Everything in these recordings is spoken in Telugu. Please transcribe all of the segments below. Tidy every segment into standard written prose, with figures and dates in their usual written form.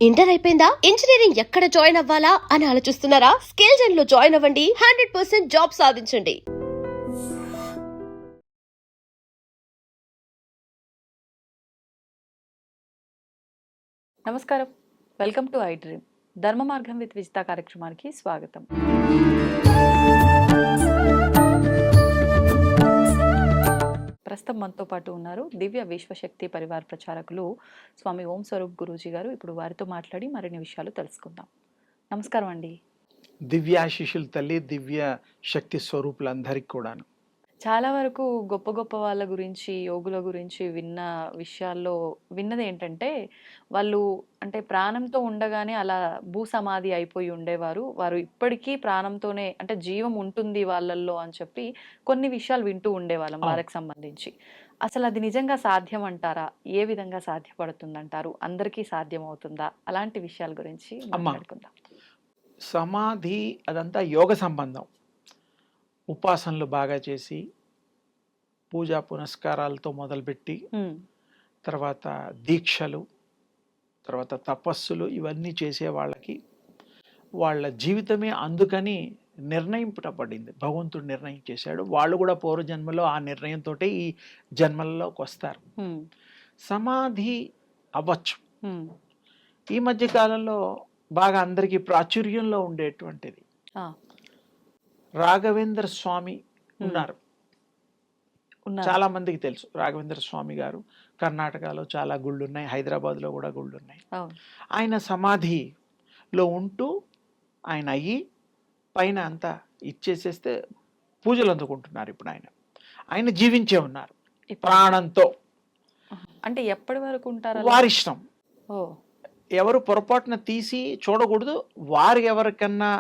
ఇంటర్ అయిపోయిందా? ఇంజనీరింగ్ ఎక్కడ జాయిన్ అవ్వాలా అని ఆలోచిస్తున్నారా? స్కిల్ జెన్ లో జాయిన్ అవ్వండి. 100% జాబ్ సాధించండి. నమస్కారం, వెల్కమ్ టు ఐ డ్రీమ్. ధర్మ మార్గం విత్ విజిత కార్యక్రమానికి స్వాగతం. ప్రస్తుతం మనతో పాటు ఉన్నారు దివ్య విశ్వశక్తి పరివార్ ప్రచారకులు స్వామి ఓం స్వరూప్ గురూజీ గారు. ఇప్పుడు వారితో మాట్లాడి మరిన్ని విషయాలు తెలుసుకుందాం. నమస్కారం అండి. దివ్యాశిషులు తల్లి, దివ్య శక్తి స్వరూపులందరికీ కూడాను. చాలా వరకు గొప్ప గొప్ప వాళ్ళ గురించి, యోగుల గురించి విన్నది ఏంటంటే, వాళ్ళు అంటే ప్రాణంతో ఉండగానే అలా భూసమాధి అయిపోయి ఉండేవారు. వారు ఇప్పటికీ ప్రాణంతోనే అంటే జీవం ఉంటుంది వాళ్ళల్లో అని చెప్పి కొన్ని విషయాలు వింటూ ఉండేవాళ్ళం వారికి సంబంధించి. అసలు అది నిజంగా సాధ్యం అంటారా? ఏ విధంగా సాధ్యపడుతుందంటారు? అందరికీ సాధ్యం అవుతుందా? అలాంటి విషయాల గురించి మాట్లాడుకుందాం. సమాధి అదంతా యోగ సంబంధం. ఉపాసనలు బాగా చేసి, పూజా పునస్కారాలతో మొదలుపెట్టి, తర్వాత దీక్షలు, తర్వాత తపస్సులు ఇవన్నీ చేసే వాళ్ళకి వాళ్ళ జీవితమే అందుకని నిర్ణయింపబడింది. భగవంతుడు నిర్ణయం చేశాడు. వాళ్ళు కూడా పూర్వజన్మలో ఆ నిర్ణయంతో ఈ జన్మలలోకి వస్తారు. సమాధి అవ్వచ్చు. ఈ మధ్య కాలంలో బాగా అందరికీ ప్రాచుర్యంలో ఉండేటువంటిది రాఘవేంద్ర స్వామి ఉన్నారు. చాలా మందికి తెలుసు రాఘవేంద్ర స్వామి గారు. కర్ణాటకలో చాలా గుళ్ళు ఉన్నాయి, హైదరాబాద్లో కూడా గుళ్ళు ఉన్నాయి. ఆయన సమాధిలో ఉంటూ ఆయన అయ్యి పైన అంతా ఇచ్చేసేస్తే పూజలు అందుకుంటున్నారు. ఇప్పుడు ఆయన జీవించే ఉన్నారు ప్రాణంతో. అంటే ఎప్పటి వరకు ఉంటారు? వారిష్టం. ఎవరు పొరపాటున తీసి చూడకూడదు. వారు ఎవరికన్నా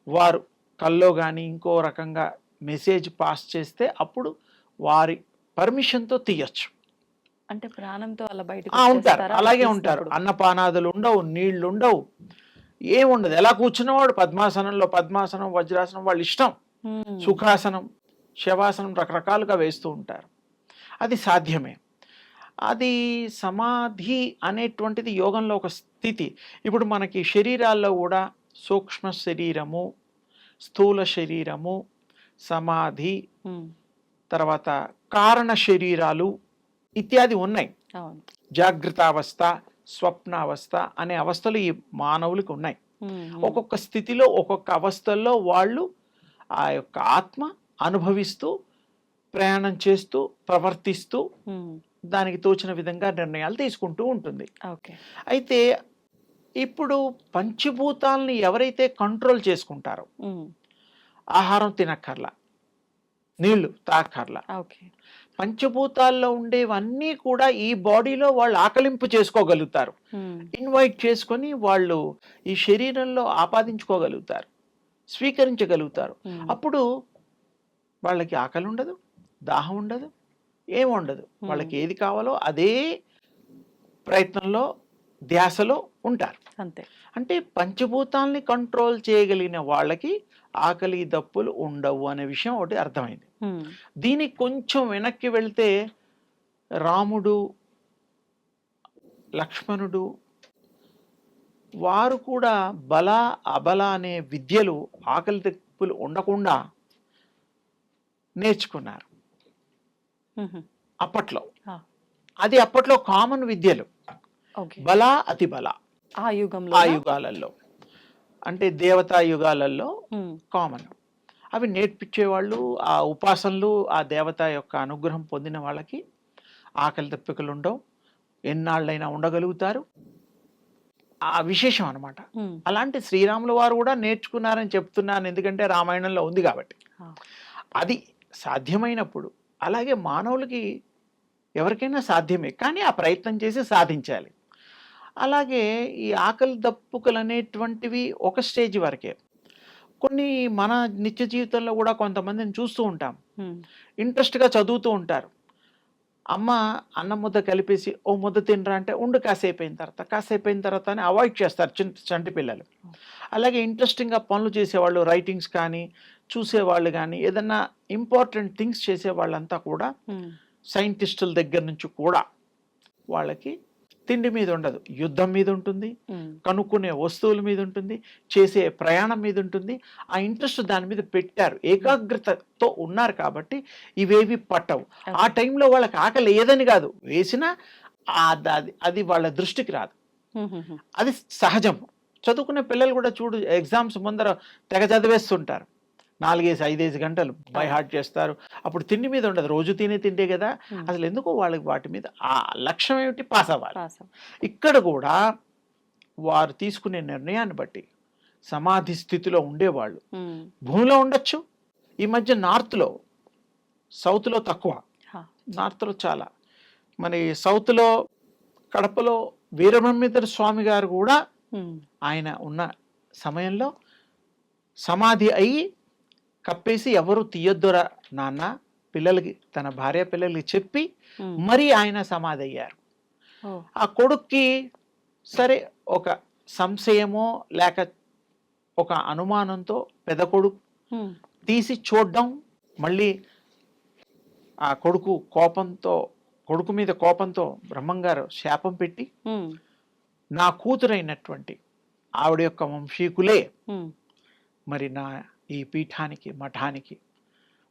వారు కల్లో కానీ ఇంకో రకంగా మెసేజ్ పాస్ చేస్తే అప్పుడు వారి పర్మిషన్తో తీయచ్చు. అంటే ప్రాణంతో అలా బయట ఉంటారు, అలాగే ఉంటారు. అన్నపానాదులు ఉండవు, నీళ్లు ఉండవు, ఏముండదు. ఎలా కూర్చున్నవాడు పద్మాసనం, వజ్రాసనం వాళ్ళ ఇష్టం. సుఖాసనం, శవాసనం రకరకాలుగా వేస్తూ ఉంటారు. అది సాధ్యమే. అది సమాధి అనేటువంటిది యోగంలో ఒక స్థితి. ఇప్పుడు మనకి శరీరాల్లో కూడా సూక్ష్మ శరీరము, స్థూల శరీరము, సమాధి, తర్వాత కారణ శరీరాలు ఇత్యాది ఉన్నాయి. జాగ్రత్తావస్థ, స్వప్నావస్థ అనే అవస్థలు ఈ మానవులకు ఉన్నాయి. ఒక్కొక్క స్థితిలో ఒక్కొక్క అవస్థల్లో వాళ్ళు ఆ యొక్క ఆత్మ అనుభవిస్తూ ప్రయాణం చేస్తూ ప్రవర్తిస్తూ దానికి తోచిన విధంగా నిర్ణయాలు తీసుకుంటూ ఉంటుంది. అయితే ఇప్పుడు పంచభూతాలని ఎవరైతే కంట్రోల్ చేసుకుంటారో, ఆహారం తినక్కర్లా, నీళ్లు తాకర్లా, పంచభూతాల్లో ఉండేవన్నీ కూడా ఈ బాడీలో వాళ్ళు ఆకలింపు చేసుకోగలుగుతారు. ఇన్వైట్ చేసుకొని వాళ్ళు ఈ శరీరంలో ఆపాదించుకోగలుగుతారు, స్వీకరించగలుగుతారు. అప్పుడు వాళ్ళకి ఆకలి ఉండదు, దాహం ఉండదు, ఏముండదు. వాళ్ళకి ఏది కావాలో అదే ప్రయత్నంలో, ధ్యాసలో ఉంటారు. అంతే. అంటే పంచభూతాల్ని కంట్రోల్ చేయగలిగిన వాళ్ళకి ఆకలి దప్పులు ఉండవు అనే విషయం ఒకటి అర్థమైంది. దీనికి కొంచెం వెనక్కి వెళ్తే రాముడు, లక్ష్మణుడు వారు కూడా బల అబల అనే విద్యలు ఆకలి దప్పులు ఉండకుండా నేర్చుకున్నారు అప్పట్లో. అది అప్పట్లో కామన్ విద్యలు. బల అతి బల ఆ యుగాలలో, అంటే దేవతా యుగాలలో కామన్. అవి నేర్పించేవాళ్ళు. ఆ ఉపాసనలు, ఆ దేవత యొక్క అనుగ్రహం పొందిన వాళ్ళకి ఆకలి దప్పికలు ఉండవు, ఎన్నాళ్ళైనా ఉండగలుగుతారు. ఆ విశేషం అనమాట. అలాంటి శ్రీరాముల వారు కూడా నేర్చుకున్నారని చెప్తున్నాను, ఎందుకంటే రామాయణంలో ఉంది కాబట్టి. అది సాధ్యమైనప్పుడు అలాగే మానవులకి ఎవరికైనా సాధ్యమే, కానీ ఆ ప్రయత్నం చేసి సాధించాలి. అలాగే ఈ ఆకలి దప్పుకలు అనేటువంటివి ఒక స్టేజ్ వరకే. కొన్ని మన నిత్య జీవితంలో కూడా కొంతమందిని చూస్తూ ఉంటాం. ఇంట్రెస్ట్గా చదువుతూ ఉంటారు. అమ్మ అన్నం ముద్ద కలిపేసి ఓ ముద్ద తినరా అంటే ఉండు కాసేపు అయిన తర్వాత అని అవాయిడ్ చేస్తారు చంటి పిల్లలు. అలాగే ఇంట్రెస్టింగ్గా పనులు చేసేవాళ్ళు, రైటింగ్స్ కానీ చూసేవాళ్ళు కానీ, ఏదన్నా ఇంపార్టెంట్ థింగ్స్ చేసే వాళ్ళంతా కూడా సైంటిస్టుల దగ్గర నుంచి కూడా వాళ్ళకి తిండి మీద ఉండదు, యుద్ధం మీద ఉంటుంది, ఉమ్, కనుక్కునే వస్తువుల మీద ఉంటుంది, చేసే ప్రయాణం మీద ఉంటుంది. ఆ ఇంట్రెస్ట్ దాని మీద పెట్టారు, ఏకాగ్రతతో ఉన్నారు కాబట్టి ఇవేవి పట్టవు. ఆ Okay. టైంలో వాళ్ళకి ఆకలి ఏదని కాదు, వేసినా అది వాళ్ళ దృష్టికి రాదు. ఉమ్, ఉమ్, ఉమ్. అది సహజం. చదువుకునే పిల్లలు కూడా చూడు, ఎగ్జామ్స్ ముందర తెగ చదివేస్తుంటారు, 4-5 గంటలు బై హార్ట్ చేస్తారు. అప్పుడు తిండి మీద ఉండదు, రోజు తింటే కదా. Hmm. అసలు ఎందుకు వాళ్ళకి వాటి మీద ఆ లక్ష్యం ఏమిటి, పాస్ అవ్వాలి. పాస్ అవ్వ. ఇక్కడ కూడా వారు తీసుకునే నిర్ణయాన్ని బట్టి సమాధి స్థితిలో ఉండేవాళ్ళు ఉమ్, భూమిలో ఉండొచ్చు. ఈ మధ్య నార్త్లో, సౌత్లో తక్కువ, హా. నార్త్లో చాలా. మరి సౌత్లో కడపలో వీరబ్రహ్మేంద్ర స్వామి గారు కూడా ఉమ్, ఆయన ఉన్న సమయంలో సమాధి అయ్యి కప్పేసి ఎవరు తీయొద్దురా నాన్న పిల్లలకి, తన భార్య పిల్లలకి చెప్పి ఉమ్. మరి ఆయన సమాధి అయ్యారు. ఓ, ఆ కొడుక్కి సరే ఒక సంశయమో లేక ఒక అనుమానంతో పెద్ద కొడుకు ఉమ్, తీసి చూడడం, మళ్ళీ ఆ కొడుకు మీద కోపంతో బ్రహ్మంగారు శాపం పెట్టి ఉమ్, నా కూతురైనటువంటి ఆవిడ యొక్క వంశీకులే ఉమ్. మరి నా ఈ పీఠానికి మఠానికి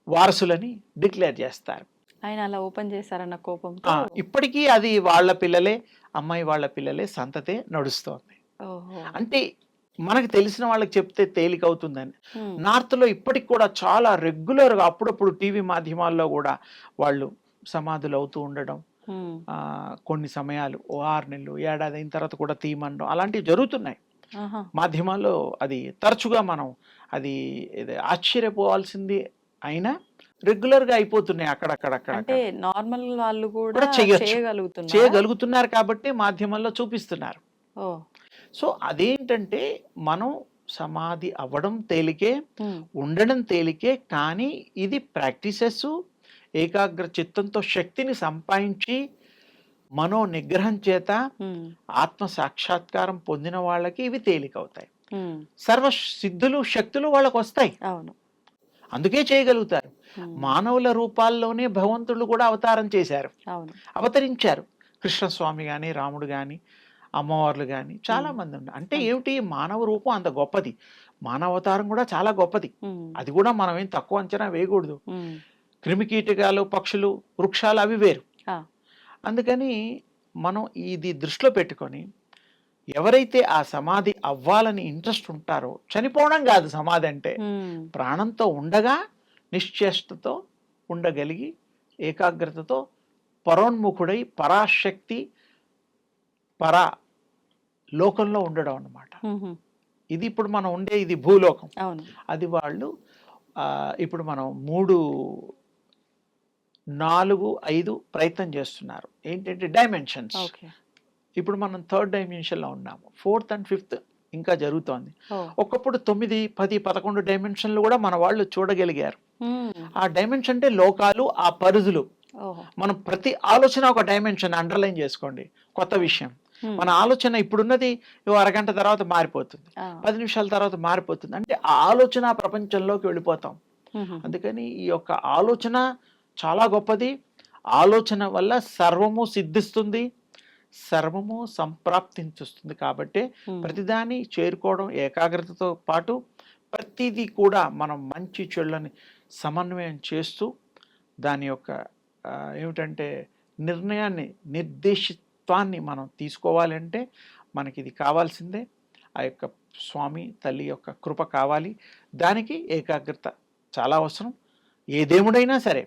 వారసులని డిక్లేర్ చేస్తారు. ఆయన అలా ఓపెన్ చేశారన్న కోపంతో. ఇప్పటికీ అది వాళ్ళ పిల్లలే, అమ్మాయి వాళ్ళ పిల్లలే, సంతతే నడుస్తోంది. ఓహో. అంటే మనకు తెలిసిన వాళ్ళకి చెప్తే తేలికవుతుందని. ఉమ్, నార్త్లో ఇప్పటికి కూడా చాలా రెగ్యులర్గా అప్పుడప్పుడు టీవీ మాధ్యమాల్లో కూడా వాళ్ళు సమాధులు అవుతూ ఉండడం, ఉమ్, కొన్ని సమయాలు 6 నెలలు ఏడాది అయిన తర్వాత కూడా తీయమనడం అలాంటివి జరుగుతున్నాయి ఆహా. మాధ్యమాల్లో. అది తరచుగా మనం అది ఆశ్చర్యపోవాల్సింది అయినా రెగ్యులర్గా అయిపోతున్నాయి అక్కడక్కడక్కడ అంటే నార్మల్ వాళ్ళు కూడా కూడా చెయ్యొచ్చు. చేయగలుగుతున్నారు. చేయగలుగుతున్నారు కాబట్టి మాధ్యమంలో చూపిస్తున్నారు. ఓ. సో అదేంటంటే మనం సమాధి అవ్వడం తేలికే, ఉమ్, ఉండడం తేలికే, కానీ ఇది ప్రాక్టీసెస్, ఏకాగ్ర చిత్తంతో శక్తిని సంపాదించి మనో నిగ్రహం చేత ఉమ్, ఆత్మ సాక్షాత్కారం పొందిన వాళ్ళకి ఇవి తేలికవుతాయి. ఉమ్. సర్వ సిద్ధులు శక్తులు వాళ్ళకు వస్తాయి, అవును. అందుకే చేయగలుగుతారు. ఉమ్, మానవుల రూపాల్లోనే భగవంతుడు కూడా అవతారం చేశారు, అవును. అవతరించారు. కృష్ణస్వామి కానీ, రాముడు కానీ, అమ్మవార్లు కానీ చాలా మంది ఉన్నారు. అంటే ఏమిటి, మానవ రూపం అంత గొప్పది, మానవ అవతారం కూడా చాలా గొప్పది. ఉమ్, అది కూడా మనం ఏం తక్కువ అంచనా వేయకూడదు. ఉమ్. క్రిమికీటకాలు, పక్షులు, వృక్షాలు అవి వేరు. ఆ, అందుకని మనం ఇది దృష్టిలో పెట్టుకొని ఎవరైతే ఆ సమాధి అవ్వాలని ఇంట్రెస్ట్ ఉంటారో, చనిపోవడం కాదు సమాధి అంటే, ఉమ్, ప్రాణంతో ఉండగా నిశ్చేష్టతో ఉండగలిగి ఏకాగ్రతతో పరోన్ముఖుడై పరాశక్తి పరా లోకంలో ఉండడం అన్నమాట. ఉహు. ఇది ఇప్పుడు మనం ఉండే ఇది భూలోకం. అవును. అది వాళ్ళు ఇప్పుడు మనం 3, 4, 5 ప్రయత్నం చేస్తున్నారు. ఏంటంటే డైమెన్షన్స్. ఓకే. ఇప్పుడు మనం 3rd డైమెన్షన్లో ఉన్నాము, 4th and 5th ఇంకా జరుగుతోంది. ఓ. ఒకప్పుడు 9, 10, 11 డైమెన్షన్లు కూడా మన వాళ్ళు చూడగలిగారు. ఉమ్, ఆ డైమెన్షన్ అంటే లోకాలు, ఆ పరిధులు. ఓహో. మనం ప్రతి ఆలోచన ఒక డైమెన్షన్, అండర్లైన్ చేసుకోండి, కొత్త విషయం. ఉమ్, మన ఆలోచన ఇప్పుడున్నది అరగంట తర్వాత మారిపోతుంది, ఆ, 10 నిమిషాల తర్వాత మారిపోతుంది. అంటే ఆ ఆలోచన ప్రపంచంలోకి వెళ్ళిపోతాం. ఉహు. అందుకని ఈ యొక్క ఆలోచన చాలా గొప్పది. ఆలోచన వల్ల సర్వము సిద్ధిస్తుంది, సర్వము సంప్రాప్తించుస్తుంది. కాబట్టి ఉమ్, ప్రతిదాన్ని చేరుకోవడం, ఏకాగ్రతతో పాటు ప్రతిదీ కూడా మనం మంచి చెడులని సమన్వయం చేస్తూ దాని యొక్క ఏమిటంటే నిర్దేశిత్వాన్ని మనం తీసుకోవాలంటే మనకి ఇది కావాల్సిందే. ఆ యొక్క స్వామి తల్లి యొక్క కృప కావాలి. దానికి ఏకాగ్రత చాలా అవసరం. ఏ దేవుడైనా సరే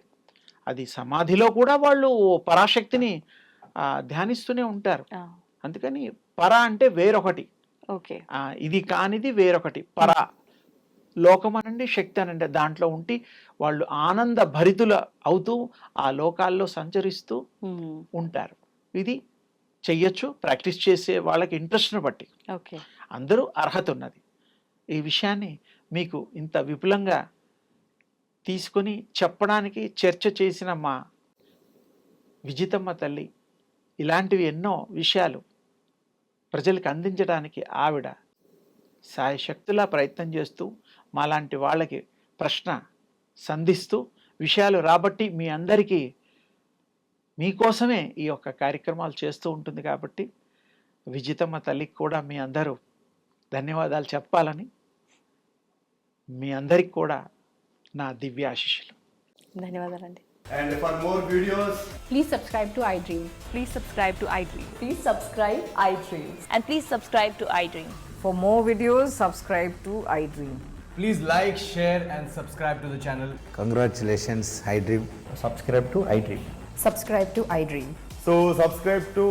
అది సమాధిలో కూడా వాళ్ళు పరాశక్తిని ధ్యానిస్తూనే ఉంటారు. ఆ, అందుకని పర అంటే వేరొకటి, ఓకే. ఇది కానిది వేరొకటి. పర లోకం అనండి, శక్తి అనండి, దాంట్లో ఉండి వాళ్ళు ఆనంద భరితులు అవుతూ ఆ లోకాల్లో సంచరిస్తూ ఉమ్, ఉంటారు. ఇది చెయ్యొచ్చు, ప్రాక్టీస్ చేసే వాళ్ళకి ఇంట్రెస్ట్ను బట్టి. ఓకే. అందరూ అర్హత ఉన్నది. ఈ విషయాన్ని మీకు ఇంత విపులంగా తీసుకొని చెప్పడానికి చర్చ చేసిన మా విజితమ్మ తల్లి ఇలాంటివి ఎన్నో విషయాలు ప్రజలకు అందించడానికి ఆవిడ సాయశక్తులా ప్రయత్నం చేస్తూ మాలాంటి వాళ్ళకి ప్రశ్న సంధిస్తూ విషయాలు రాబట్టి మీ అందరికీ మీకోసమే ఈ యొక్క కార్యక్రమాలు చేస్తూ ఉంటుంది. కాబట్టి విజితమ్మ తల్లికి కూడా మీ అందరూ ధన్యవాదాలు చెప్పాలని, మీ అందరికి కూడా నా దివ్య ఆశీస్సులు. ధన్యవాదాలండి. And for more videos, Please subscribe to iDream. Please subscribe to iDream. Please subscribe iDream. and please subscribe to iDream. For more videos, subscribe to iDream. please like, share, and subscribe to the channel. Congratulations, iDream. subscribe to iDream. Subscribe to iDream. So subscribe to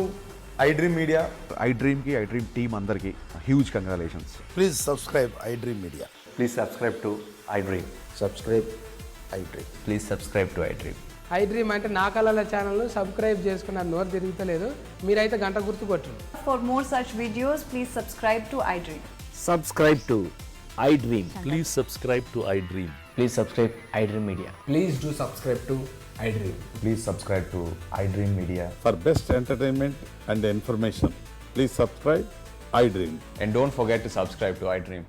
iDream Media. iDream ki iDream team andarki huge congratulations. Please subscribe iDream Media. Please subscribe to iDream. Subscribe iDream. Please subscribe to iDream. iDream అంటే నా కళల ఛానల్ సబ్స్క్రైబ్ చేసుకున్న నోరు తిరుగుతలేదు, మీరైతే గంట గుర్తు కొట్టండి. For more such videos, please subscribe to iDream. Subscribe to iDream. Please subscribe to iDream. Please subscribe iDream Media. Please do subscribe to iDream. Please subscribe to iDream Media. For best entertainment and information, please subscribe iDream. And don't forget to subscribe to iDream.